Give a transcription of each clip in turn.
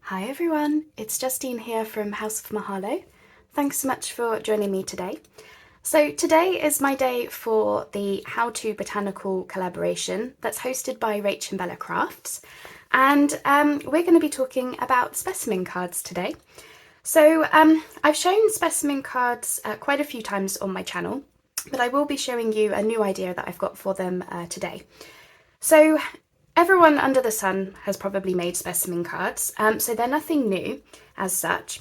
Hi everyone, it's Justine here from House of Mahalo. Thanks so much for joining me today. So today is my day for the How to Botanical collaboration that's hosted by RachandBella Crafts, and we're going to be talking about specimen cards today. So I've shown specimen cards quite a few times on my channel, but I will be showing you a new idea that I've got for them today. So everyone under the sun has probably made specimen cards, so they're nothing new as such,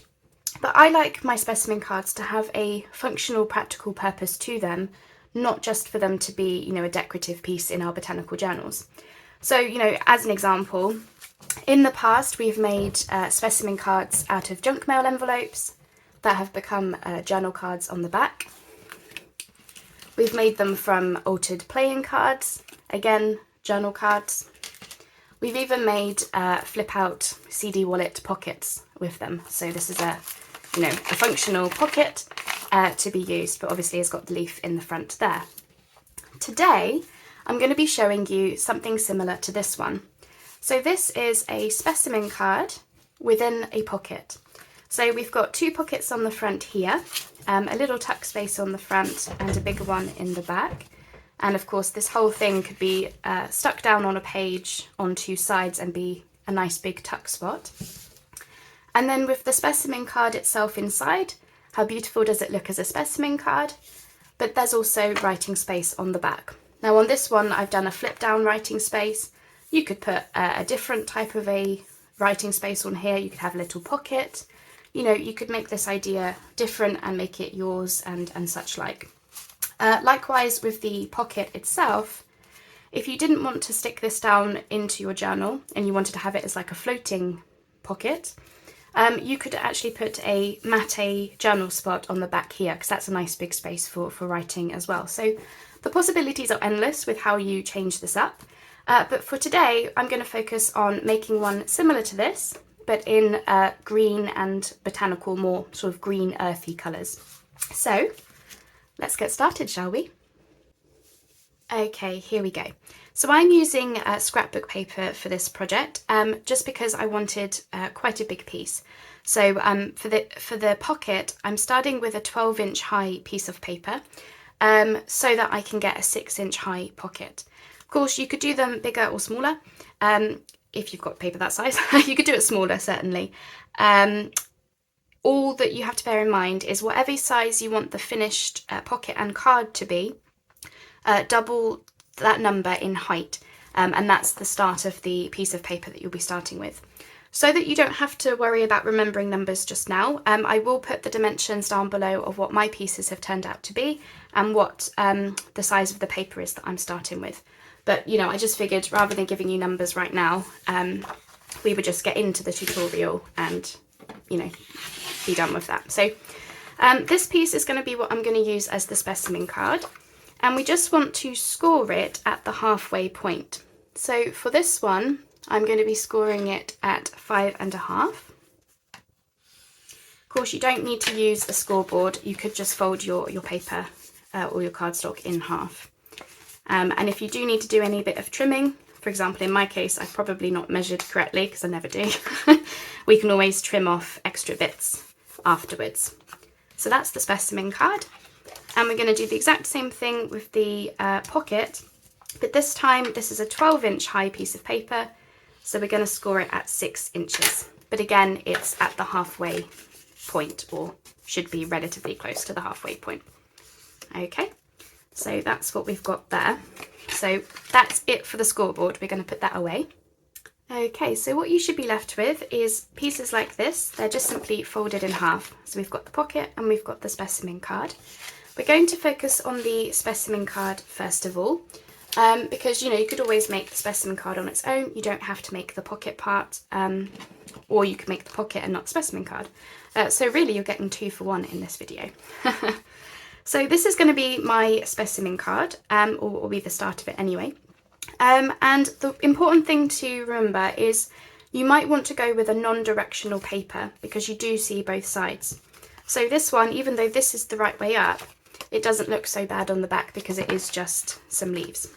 but I like my specimen cards to have a functional, practical purpose to them, not just for them to be, a decorative piece in our botanical journals. So, as an example, in the past we've made specimen cards out of junk mail envelopes that have become journal cards on the back. We've made them from altered playing cards, again, journal cards. We've even made flip out CD wallet pockets with them. So this is a functional pocket to be used, but obviously it's got the leaf in the front there. Today, I'm going to be showing you something similar to this one. So this is a specimen card within a pocket. So we've got two pockets on the front here, a little tuck space on the front and a bigger one in the back. And of course, this whole thing could be stuck down on a page on two sides and be a nice big tuck spot. And then with the specimen card itself inside, how beautiful does it look as a specimen card? But there's also writing space on the back. Now on this one, I've done a flip down writing space. You could put a different type of a writing space on here. You could have a little pocket. You could make this idea different and make it yours and such like. Likewise with the pocket itself, if you didn't want to stick this down into your journal and you wanted to have it as like a floating pocket, you could actually put a matte journal spot on the back here, because that's a nice big space for writing as well. So the possibilities are endless with how you change this up. But for today, I'm going to focus on making one similar to this, but in green and botanical, more sort of green earthy colours. So let's get started, shall we? Okay, here we go. So I'm using scrapbook paper for this project, just because I wanted quite a big piece. So for the pocket, I'm starting with a 12-inch high piece of paper, so that I can get a 6-inch high pocket. Of course, you could do them bigger or smaller. If you've got paper that size, you could do it smaller, certainly. All that you have to bear in mind is whatever size you want the finished pocket and card to be, double that number in height, and that's the start of the piece of paper that you'll be starting with. So that you don't have to worry about remembering numbers just now, I will put the dimensions down below of what my pieces have turned out to be and what the size of the paper is that I'm starting with. But I just figured rather than giving you numbers right now, we would just get into the tutorial and be done with that. So this piece is going to be what I'm going to use as the specimen card, and we just want to score it at the halfway point. So for this one, I'm going to be scoring it at 5.5. Of course, you don't need to use a scoreboard. You could just fold your paper or your cardstock in half. And if you do need to do any bit of trimming, for example, in my case, I've probably not measured correctly because I never do. We can always trim off extra bits afterwards. So that's the specimen card. And we're going to do the exact same thing with the pocket, but this time this is a 12-inch high piece of paper. So we're going to score it at 6 inches. But again, it's at the halfway point, or should be relatively close to the halfway point. Okay, so that's what we've got there. So that's it for the scoreboard. We're going to put that away. Okay, so what you should be left with is pieces like this. They're just simply folded in half. So we've got the pocket and we've got the specimen card. We're going to focus on the specimen card first of all, because you could always make the specimen card on its own. You don't have to make the pocket part, or you can make the pocket and not the specimen card. So really you're getting 2 for 1 in this video. So this is going to be my specimen card, or be the start of it anyway. And the important thing to remember is you might want to go with a non-directional paper because you do see both sides. So this one, even though this is the right way up, it doesn't look so bad on the back because it is just some leaves.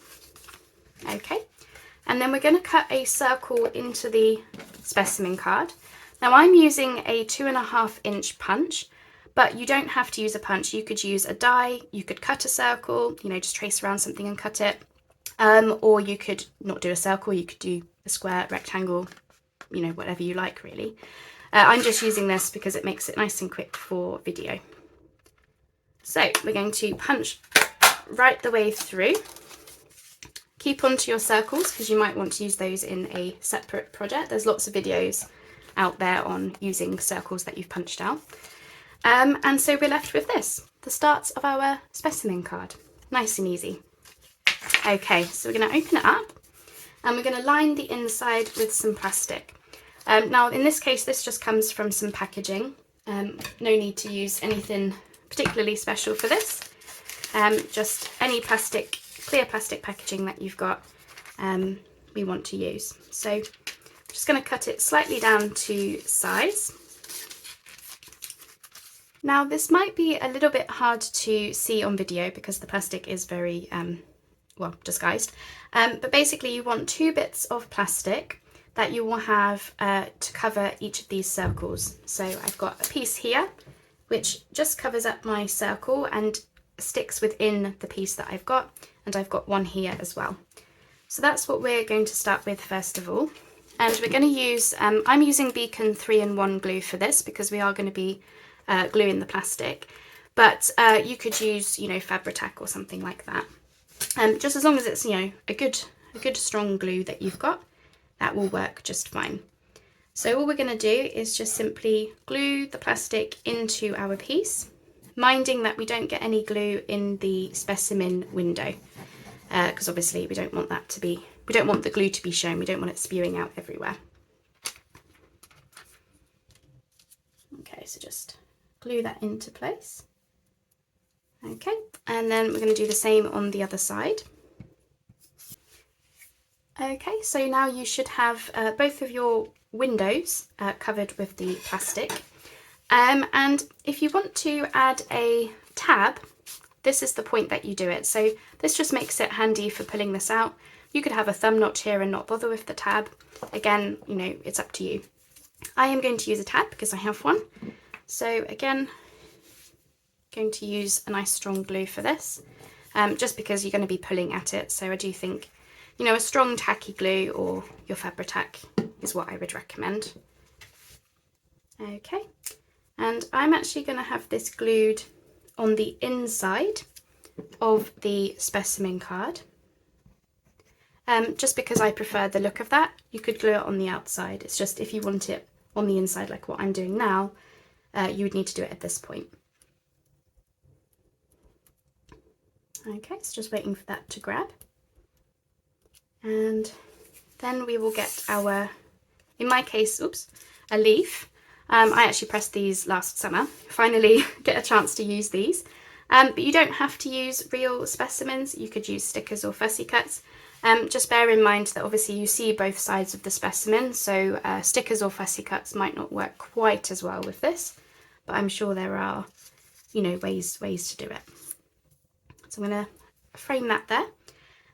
Okay, and then we're going to cut a circle into the specimen card. Now I'm using a 2.5-inch punch, but you don't have to use a punch. You could use a die, you could cut a circle, you know, just trace around something and cut it. Or you could not do a circle, you could do a square, rectangle, you know, whatever you like really. I'm just using this because it makes it nice and quick for video. So we're going to punch right the way through. Keep onto your circles because you might want to use those in a separate project. There's lots of videos out there on using circles that you've punched out. And so we're left with this, the start of our specimen card. Nice and easy. Okay, so we're going to open it up and we're going to line the inside with some plastic. Now in this case, this just comes from some packaging. No need to use anything particularly special for this. Just any plastic, clear plastic packaging that you've got, we want to use. So I'm just going to cut it slightly down to size. Now this might be a little bit hard to see on video because the plastic is very, well, disguised. But basically you want 2 bits of plastic that you will have to cover each of these circles. So I've got a piece here, which just covers up my circle and sticks within the piece that I've got. And I've got one here as well. So that's what we're going to start with first of all. And we're going to use, I'm using Beacon 3-in-1 glue for this because we are going to be gluing the plastic. But you could use, you know, Fabri-Tac or something like that. Just as long as it's, you know, a good strong glue that you've got, that will work just fine. So all we're going to do is just simply glue the plastic into our piece, minding that we don't get any glue in the specimen window, because obviously we don't want that to be, we don't want the glue to be shown, we don't want it spewing out everywhere. Okay, so just glue that into place. Okay, and then we're going to do the same on the other side. Okay, so now you should have both of your windows covered with the plastic. And if you want to add a tab, this is the point that you do it. So this just makes it handy for pulling this out. You could have a thumb notch here and not bother with the tab. Again, you know, it's up to you. I am going to use a tab because I have one. So again, going to use a nice strong glue for this, just because you're going to be pulling at it. So I do think, you know, a strong tacky glue or your Fabri-Tac is what I would recommend. Okay, and I'm actually going to have this glued on the inside of the specimen card. Just because I prefer the look of that. You could glue it on the outside. It's just if you want it on the inside like what I'm doing now, you would need to do it at this point. Okay, so just waiting for that to grab. And then we will get our, in my case, oops, a leaf. I actually pressed these last summer. Finally get a chance to use these. But you don't have to use real specimens. You could use stickers or fussy cuts. Just bear in mind that obviously you see both sides of the specimen, so stickers or fussy cuts might not work quite as well with this, but I'm sure there are, you know, ways to do it. So I'm going to frame that there,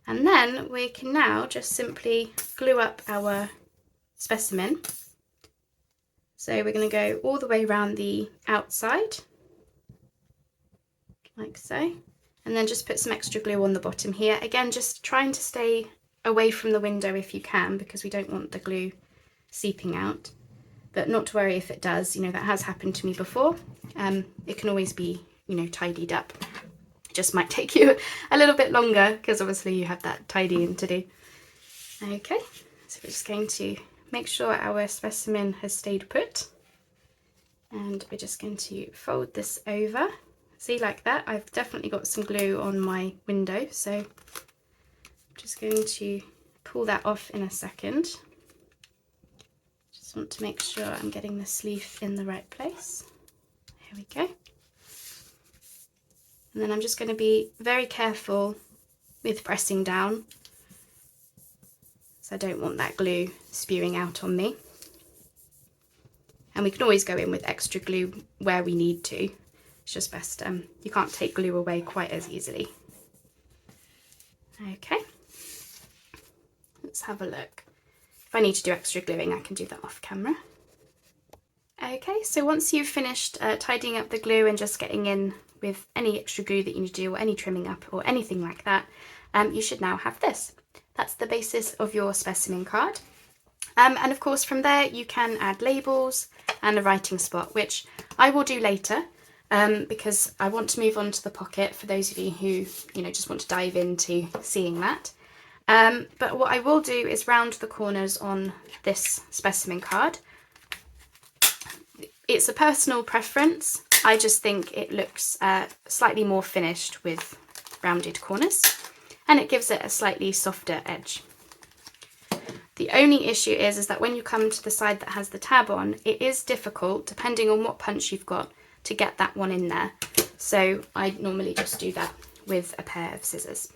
and then we can now just simply glue up our specimen. So we're going to go all the way around the outside, like so. And then just put some extra glue on the bottom here. Again, just trying to stay away from the window if you can, because we don't want the glue seeping out. But not to worry if it does, you know, that has happened to me before. It can always be, you know, tidied up. It just might take you a little bit longer because obviously you have that tidying to do. Okay, so we're just going to make sure our specimen has stayed put. And we're just going to fold this over. See, like that, I've definitely got some glue on my window, so I'm just going to pull that off in a second. Just want to make sure I'm getting the sleeve in the right place. Here we go. And then I'm just going to be very careful with pressing down, so I don't want that glue spewing out on me. And we can always go in with extra glue where we need to. It's just best, you can't take glue away quite as easily. Okay, let's have a look. If I need to do extra gluing, I can do that off camera. Okay, so once you've finished tidying up the glue and just getting in with any extra glue that you need to do or any trimming up or anything like that, you should now have this. That's the basis of your specimen card. And of course from there you can add labels and a writing spot, which I will do later because I want to move on to the pocket for those of you who, just want to dive into seeing that. But what I will do is round the corners on this specimen card. It's a personal preference. I just think it looks slightly more finished with rounded corners, and it gives it a slightly softer edge. The only issue is that when you come to the side that has the tab on, it is difficult, depending on what punch you've got, to get that one in there. So I normally just do that with a pair of scissors,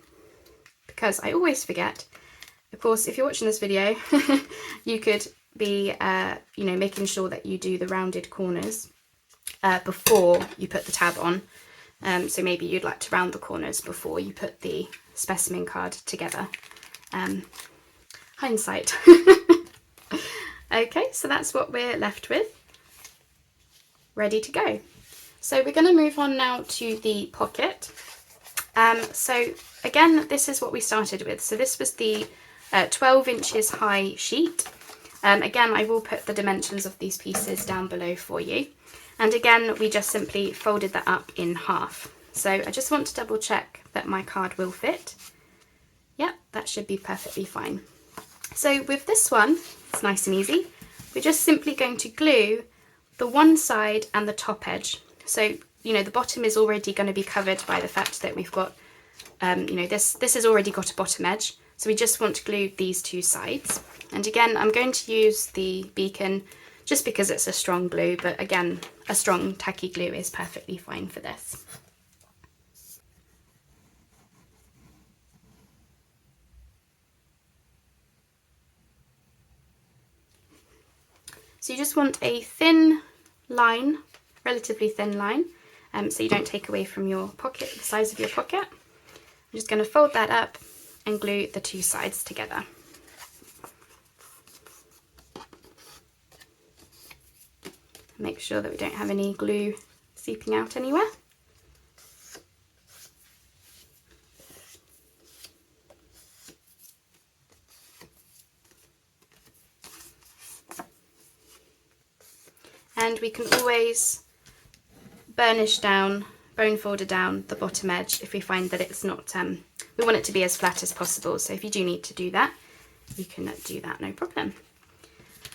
because I always forget. Of course, if you're watching this video, you could be, making sure that you do the rounded corners before you put the tab on. So maybe you'd like to round the corners before you put the specimen card together. Hindsight. Okay, so that's what we're left with. Ready to go. So we're going to move on now to the pocket. So again, this is what we started with. So this was the 12 inches high sheet. Again, I will put the dimensions of these pieces down below for you. And again, we just simply folded that up in half. So I just want to double check that my card will fit. Yep, that should be perfectly fine. So with this one, it's nice and easy. We're just simply going to glue the one side and the top edge. So, the bottom is already going to be covered by the fact that we've got, this has already got a bottom edge. So we just want to glue these two sides. And again, I'm going to use the Beacon just because it's a strong glue, but again, a strong tacky glue is perfectly fine for this. So you just want a thin line, relatively thin line, so you don't take away from your pocket, the size of your pocket. I'm just going to fold that up and glue the two sides together. Make sure that we don't have any glue seeping out anywhere. And we can always burnish down, bone folder down the bottom edge if we find that it's not, we want it to be as flat as possible. So if you do need to do that, you can do that, no problem.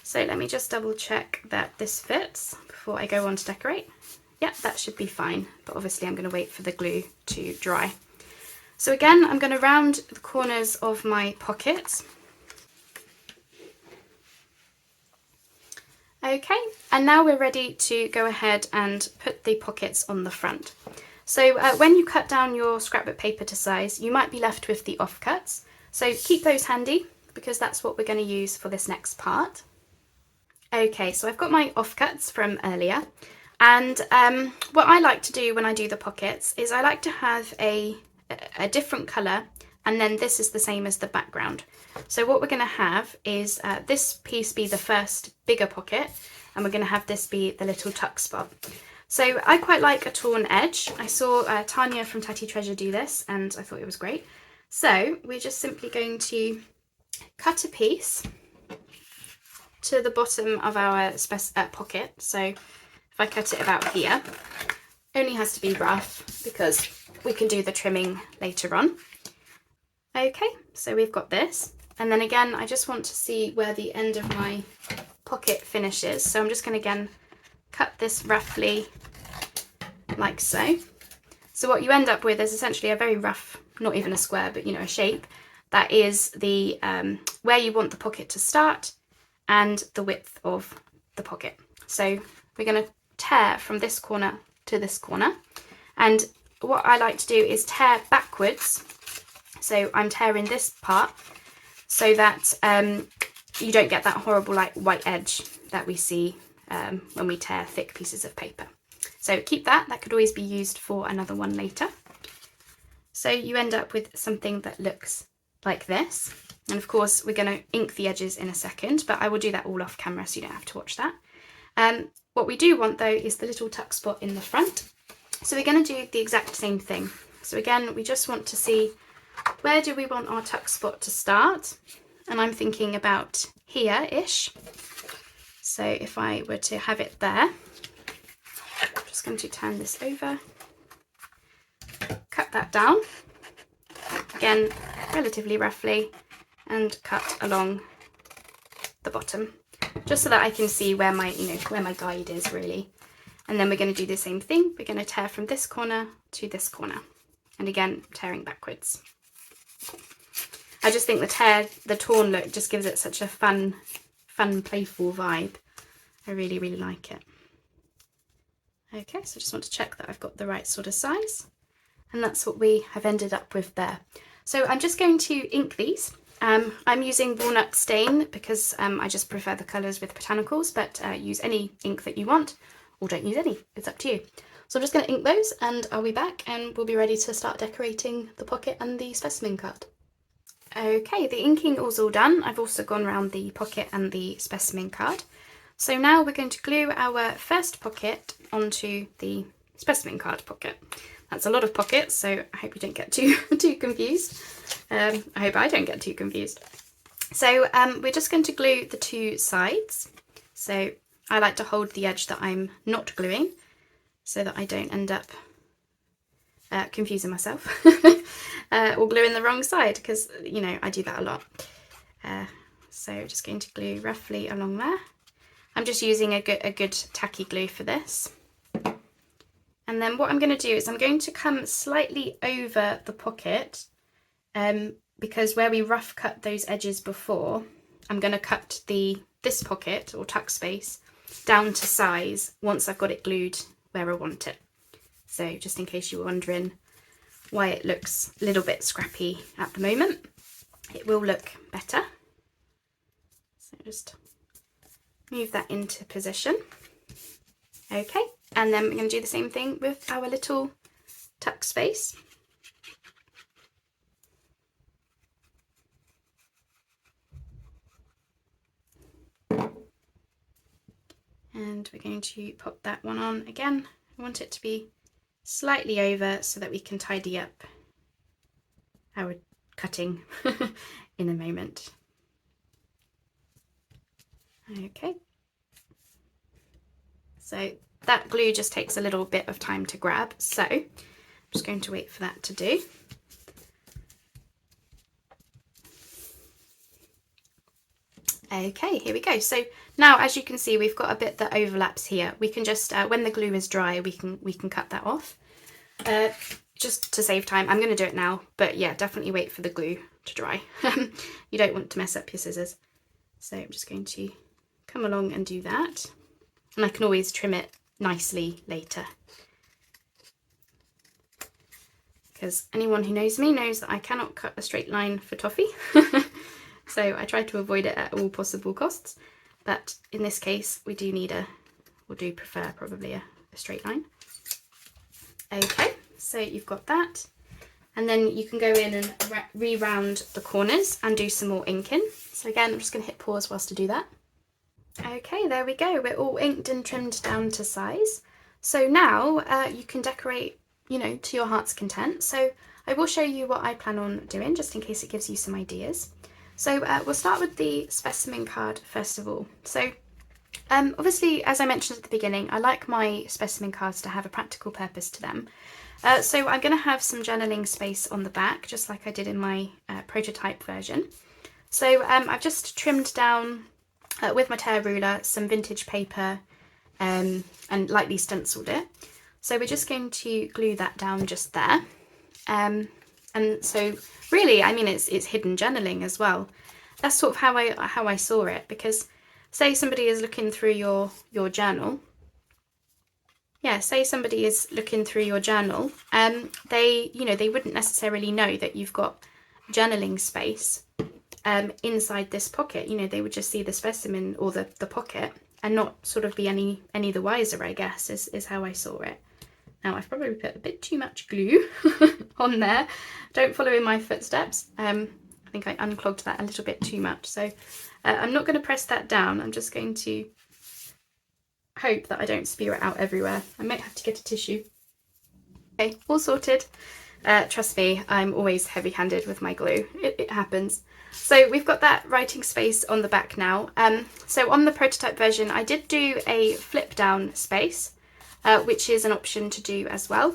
So let me just double check that this fits before I go on to decorate. Yep, that should be fine, but obviously I'm going to wait for the glue to dry. So again, I'm going to round the corners of my pockets. Okay, and now we're ready to go ahead and put the pockets on the front. So when you cut down your scrapbook paper to size, you might be left with the offcuts. So keep those handy because that's what we're going to use for this next part. Okay, so I've got my offcuts from earlier, and what I like to do when I do the pockets is I like to have a different colour, and then this is the same as the background. So what we're going to have is this piece be the first bigger pocket, and we're going to have this be the little tuck spot. So I quite like a torn edge. I saw Tanya from Tatty Treasure do this, and I thought it was great. So we're just simply going to cut a piece to the bottom of our pocket. So if I cut it about here, only has to be rough because we can do the trimming later on. Okay, so we've got this. And then again, I just want to see where the end of my pocket finishes. So I'm just going to again cut this roughly like so. So what you end up with is essentially a very rough, not even a square, but a shape that is the where you want the pocket to start and the width of the pocket. So we're going to tear from this corner to this corner. And what I like to do is tear backwards. So I'm tearing this part so that you don't get that horrible white edge that we see when we tear thick pieces of paper. So keep that, that could always be used for another one later. So you end up with something that looks like this. And of course, we're going to ink the edges in a second, but I will do that all off camera so you don't have to watch that. What we do want though is the little tuck spot in the front. So we're going to do the exact same thing. So again, we just want to see where do we want our tuck spot to start? And I'm thinking about here-ish. So if I were to have it there, I'm just going to turn this over, cut that down, again, relatively roughly, and cut along the bottom, just so that I can see where my, where my guide is really. And then we're going to do the same thing. We're going to tear from this corner to this corner. And again, tearing backwards. I just think the torn look just gives it such a fun, playful vibe. I really, really like it. Okay, so I just want to check that I've got the right sort of size. And that's what we have ended up with there. So I'm just going to ink these. I'm using walnut stain because I just prefer the colours with botanicals, but use any ink that you want, or don't use any, it's up to you. So I'm just going to ink those and I'll be back and we'll be ready to start decorating the pocket and the specimen card. Okay, the inking is all done. I've also gone around the pocket and the specimen card. So now we're going to glue our first pocket onto the specimen card pocket. That's a lot of pockets, so I hope you don't get too confused. I hope I don't get too confused. So we're just going to glue the two sides. So I like to hold the edge that I'm not gluing so that I don't end up confusing myself or gluing the wrong side, because I do that a lot. So just going to glue roughly along there. I'm just using a good tacky glue for this. And then what I'm going to do is I'm going to come slightly over the pocket, because where we rough cut those edges before, I'm going to cut this pocket or tuck space down to size once I've got it glued where I want it. So just in case you were wondering why it looks a little bit scrappy at the moment, it will look better. So just move that into position. Okay, and then we're going to do the same thing with our little tuck space. And we're going to pop that one on again. I want it to be slightly over so that we can tidy up our cutting in a moment. Okay. So that glue just takes a little bit of time to grab, so I'm just going to wait for that to do. Okay, here we go. So now, as you can see, we've got a bit that overlaps here. We can just, when the glue is dry, we can cut that off. Just to save time, I'm going to do it now, but yeah, definitely wait for the glue to dry. You don't want to mess up your scissors. So I'm just going to come along and do that. And I can always trim it nicely later. Because anyone who knows me knows that I cannot cut a straight line for toffee. So I try to avoid it at all possible costs. But in this case, we do prefer probably a straight line. Okay, so you've got that. And then you can go in and re-round the corners and do some more inking. So again, I'm just going to hit pause whilst I do that. Okay, there we go. We're all inked and trimmed down to size. So now you can decorate, to your heart's content. So I will show you what I plan on doing, just in case it gives you some ideas. So we'll start with the specimen card first of all. So obviously, as I mentioned at the beginning, I like my specimen cards to have a practical purpose to them. So I'm going to have some journaling space on the back, just like I did in my prototype version. So I've just trimmed down with my tear ruler some vintage paper and lightly stenciled it. So we're just going to glue that down just there. And so really, I mean, it's hidden journaling as well. That's sort of how I saw it, because say somebody is looking through your journal. Yeah, say somebody is looking through your journal, they wouldn't necessarily know that you've got journaling space inside this pocket. They would just see the specimen or the pocket and not sort of be any the wiser, I guess, is how I saw it. Now I've probably put a bit too much glue on there. Don't follow in my footsteps. I think I unclogged that a little bit too much. So I'm not going to press that down. I'm just going to hope that I don't spew it out everywhere. I might have to get a tissue. Okay, all sorted. Trust me, I'm always heavy-handed with my glue. It happens. So we've got that writing space on the back now. So on the prototype version, I did do a flip down space, which is an option to do as well.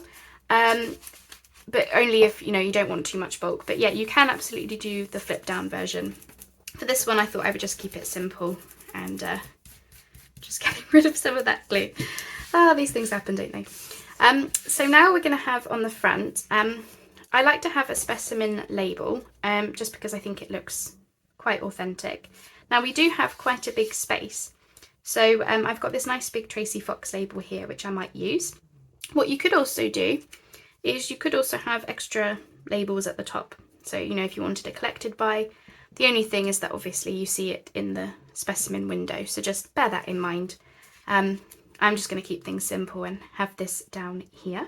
But only if, you know, you don't want too much bulk. But yeah, you can absolutely do the flip down version. For this one, I thought I would just keep it simple and just getting rid of some of that glue. These things happen, don't they? So now we're going to have on the front, I like to have a specimen label, just because I think it looks quite authentic. Now we do have quite a big space. So I've got this nice big Tracie Fox label here, which I might use. What you could also do is you could also have extra labels at the top. So, you know, if you wanted a collected by, the only thing is that obviously you see it in the specimen window. So just bear that in mind. I'm just going to keep things simple and have this down here.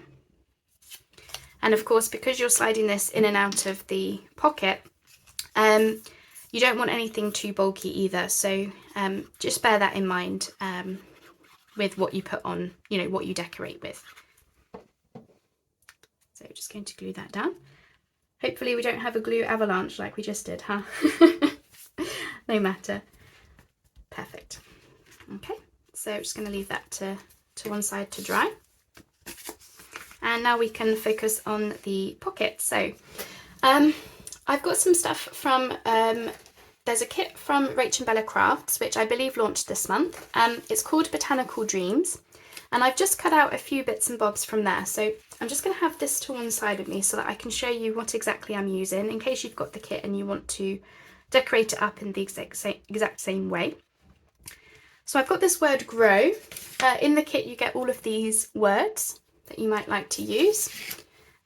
And of course, because you're sliding this in and out of the pocket, you don't want anything too bulky either. So just bear that in mind with what you put on, you know, what you decorate with. So just going to glue that down. Hopefully we don't have a glue avalanche like we just did, huh? No matter. Perfect. Okay, so just going to leave that to one side to dry. And now we can focus on the pocket. So I've got some stuff from, there's a kit from RachandBella Crafts, which I believe launched this month. It's called Botanical Dreams. And I've just cut out a few bits and bobs from there. So I'm just going to have this to one side of me so that I can show you what exactly I'm using in case you've got the kit and you want to decorate it up in the exact same way. So I've got this word grow. In the kit you get all of these words that you might like to use.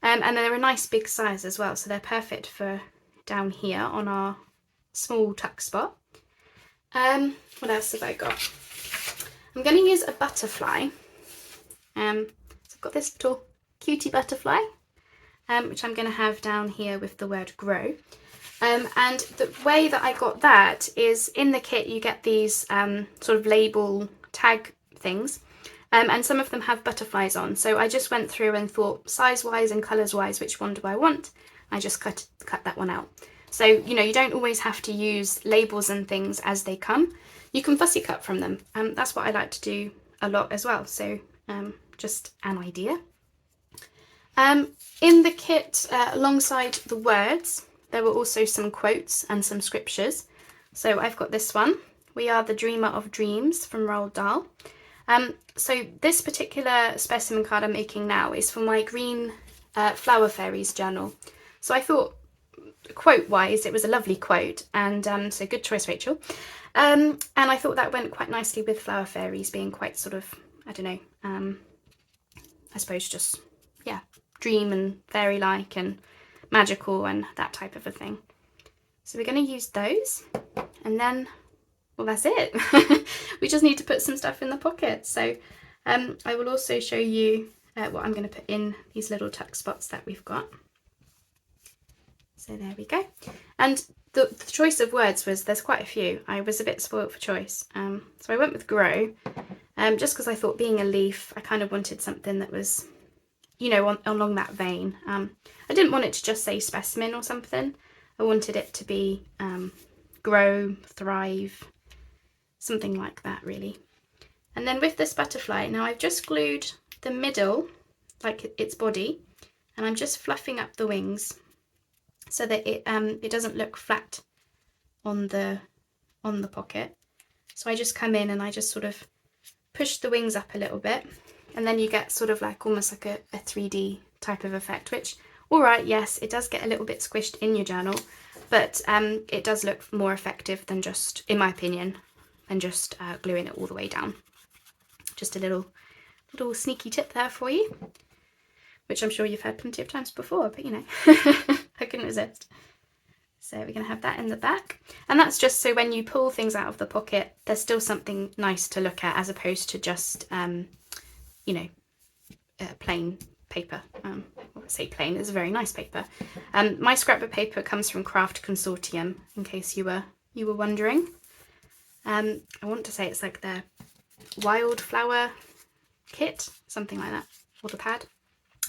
And they're a nice big size as well. So they're perfect for down here on our small tuck spot. What else have I got? I'm going to use a butterfly. So I've got this little cutie butterfly, which I'm going to have down here with the word grow. And the way that I got that is in the kit you get these sort of label tag things, and some of them have butterflies on. So I just went through and thought size-wise and colours-wise, which one do I want? I just cut that one out. So, you know, you don't always have to use labels and things as they come. You can fussy cut from them. That's what I like to do a lot as well. So just an idea. In the kit, alongside the words, there were also some quotes and some scriptures. So I've got this one, "We are the dreamer of dreams" from Roald Dahl. So this particular specimen card I'm making now is for my green Flower Fairies journal. So I thought, quote-wise, it was a lovely quote, and so good choice, Rachel. And I thought that went quite nicely with Flower Fairies being quite sort of, I don't know, I suppose just, yeah, dream and fairy-like and magical and that type of a thing. So we're going to use those, and then, well, that's it. We just need to put some stuff in the pocket. So I will also show you what I'm going to put in these little tuck spots that we've got. So there we go. And the choice of words was, there's quite a few. I was a bit spoilt for choice. So I went with grow, just because I thought being a leaf, I kind of wanted something that was, you know, along that vein. I didn't want it to just say specimen or something. I wanted it to be grow, thrive, something like that really. And then with this butterfly, now I've just glued the middle, like its body, and I'm just fluffing up the wings so that it doesn't look flat on the pocket. So I just come in and I just sort of push the wings up a little bit, and then you get sort of like almost like a 3D type of effect, which, all right, yes, it does get a little bit squished in your journal, but it does look more effective than just, in my opinion, than just gluing it all the way down. Just a little sneaky tip there for you, which I'm sure you've heard plenty of times before, but you know, I couldn't resist. So we're going to have that in the back, and that's just so when you pull things out of the pocket, there's still something nice to look at, as opposed to just, you know, plain paper. I say plain, it's a very nice paper. My scrapbook paper comes from Craft Consortium, in case you were wondering. I want to say it's like their wildflower kit, something like that, or the pad.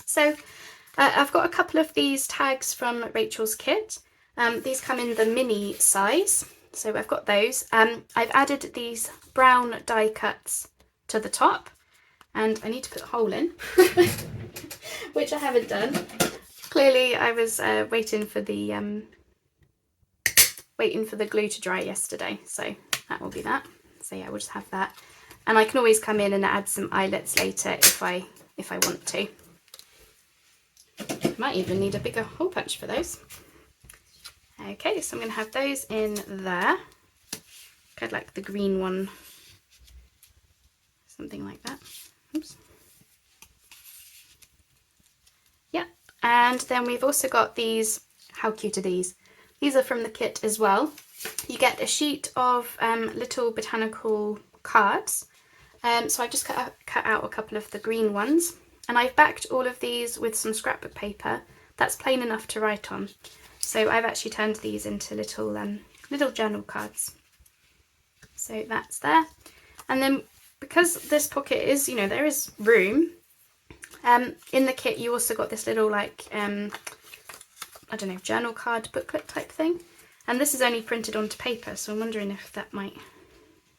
So I've got a couple of these tags from Rachel's kit. These come in the mini size, so I've got those. I've added these brown die cuts to the top, and I need to put a hole in, which I haven't done. Clearly I was waiting for the glue to dry yesterday, so that will be that. So yeah, we'll just have that, and I can always come in and add some eyelets later if I want to. Might even need a bigger hole punch for those. Okay, so I'm going to have those in there. I'd like the green one, something like that. Oops. Yeah, and then we've also got these. How cute are these? These are from the kit as well. You get a sheet of little botanical cards. So I've just cut out a couple of the green ones. And I've backed all of these with some scrapbook paper that's plain enough to write on. So I've actually turned these into little journal cards. So that's there. And then because this pocket is, you know, there is room, in the kit you also got this little like, I don't know, journal card booklet type thing. And this is only printed onto paper, so I'm wondering if that might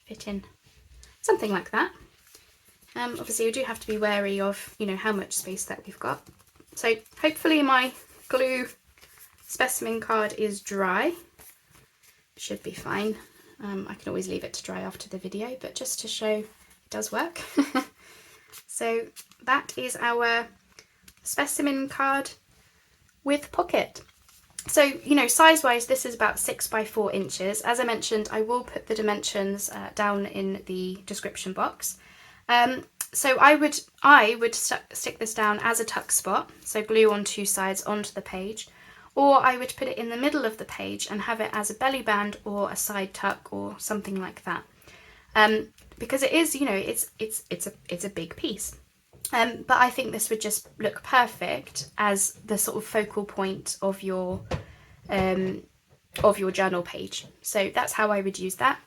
fit in. Something like that. Obviously, we do have to be wary of, you know, how much space that we've got. So hopefully my glue specimen card is dry. Should be fine. I can always leave it to dry after the video, but just to show it does work. So that is our specimen card with pocket. So, you know, size-wise, this is about 6 by 4 inches. As I mentioned, I will put the dimensions down in the description box. So I would stick this down as a tuck spot, so glue on 2 sides onto the page, or I would put it in the middle of the page and have it as a belly band or a side tuck or something like that. Because it is, you know, it's a big piece. But I think this would just look perfect as the sort of focal point of your journal page. So that's how I would use that.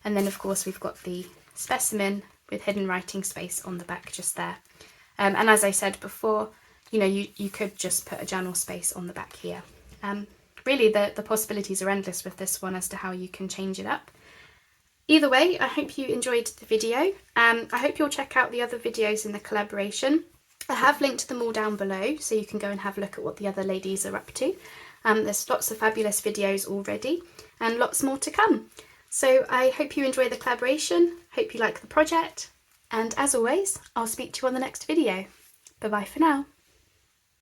And then of course we've got the specimen with hidden writing space on the back just there. And as I said before, you know, you could just put a journal space on the back here. Really the possibilities are endless with this one as to how you can change it up. Either way, I hope you enjoyed the video. I hope you'll check out the other videos in the collaboration. I have linked them all down below, so you can go and have a look at what the other ladies are up to. There's lots of fabulous videos already and lots more to come. So I hope you enjoy the collaboration, hope you like the project, and as always, I'll speak to you on the next video. Bye bye for now.